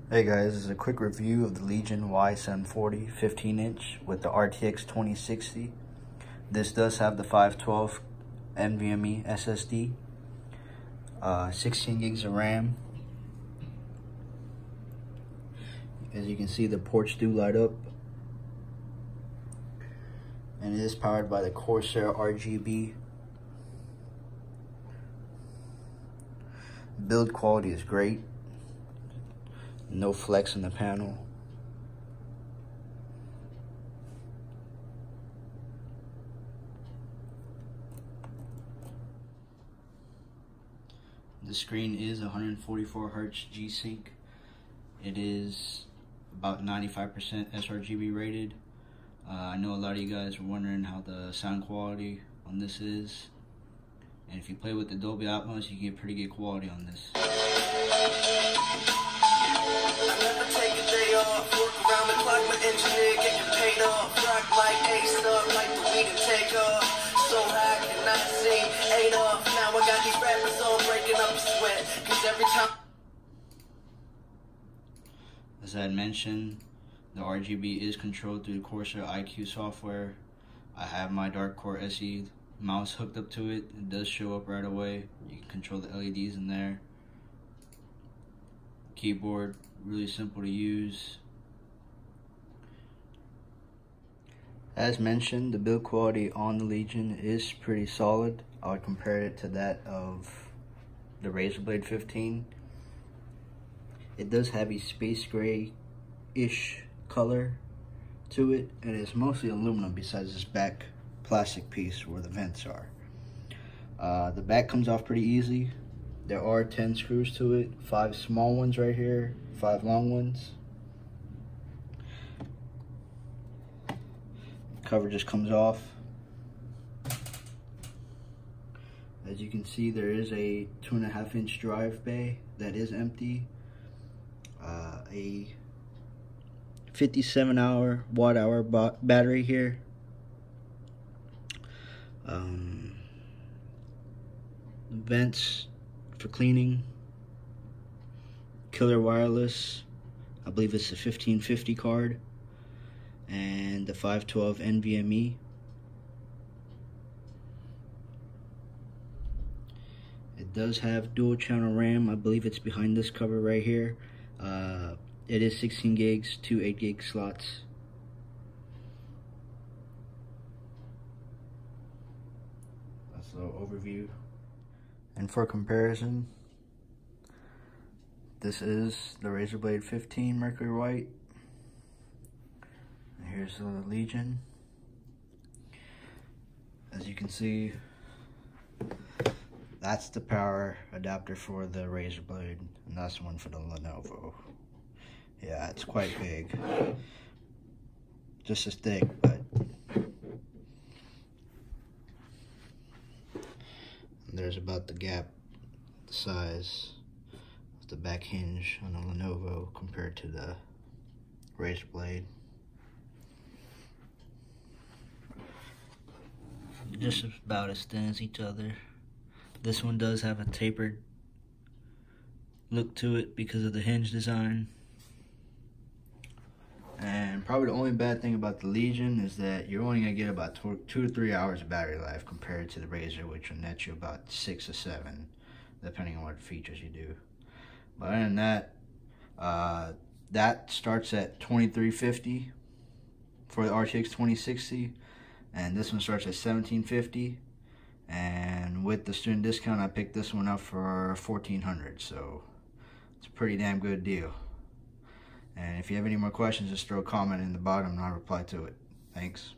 Hey guys, this is a quick review of the Legion Y740 15-inch with the RTX 2060. This does have the 512 NVMe SSD, 16 gigs of RAM. As you can see, the ports do light up. And it is powered by the Corsair RGB. Build quality is great. No flex in the panel. The screen is 144 Hz G-Sync. It is about 95% sRGB rated. I know a lot of you guys were wondering how the sound quality on this is. And if you play with the Dolby Atmos, you get pretty good quality on this. Work around the clock, my engineer getting paid off. Rock like Ace up, like the weed and take off. So high, cannot sing, ate off. Now I got these rappers all breaking up a sweat. Cause every time. As I had mentioned, the RGB is controlled through the Corsair IQ software. I have my Dark Core SE mouse hooked up to it. It does show up right away. You can control the LEDs in there. Keyboard, really simple to use. As mentioned, the build quality on the Legion is pretty solid. I would compare it to that of the Razer Blade 15. It does have a space gray-ish color to it, and it's mostly aluminum besides this back plastic piece where the vents are. The back comes off pretty easy. There are 10 screws to it, 5 small ones right here, 5 long ones. Cover just comes off. As you can see, there is a 2.5-inch drive bay that is empty. A 57 watt-hour battery here. Vents for cleaning. Killer wireless. I believe it's a 1550 card. And the 512 NVMe. It does have dual channel RAM. I believe it's behind this cover right here. It is 16 gigs, 2 8 gig slots. That's a little overview. And for comparison, this is the Razer Blade 15 Mercury White. And here's the Legion. As you can see, that's the power adapter for the Razer Blade, and that's the one for the Lenovo. Yeah, it's quite big. Just as thick, but there's about the gap, the size of the back hinge on the Lenovo compared to the Razer Blade. Just about as thin as each other. This one does have a tapered look to it because of the hinge design. And probably the only bad thing about the Legion is that you're only going to get about 2 to 3 hours of battery life compared to the Razer, which will net you about 6 or 7, depending on what features you do. But other than that, that starts at $23.50 for the RTX 2060, and this one starts at $17.50. And with the student discount, I picked this one up for $1,400, so it's a pretty damn good deal. And if you have any more questions, just throw a comment in the bottom and I'll reply to it. Thanks.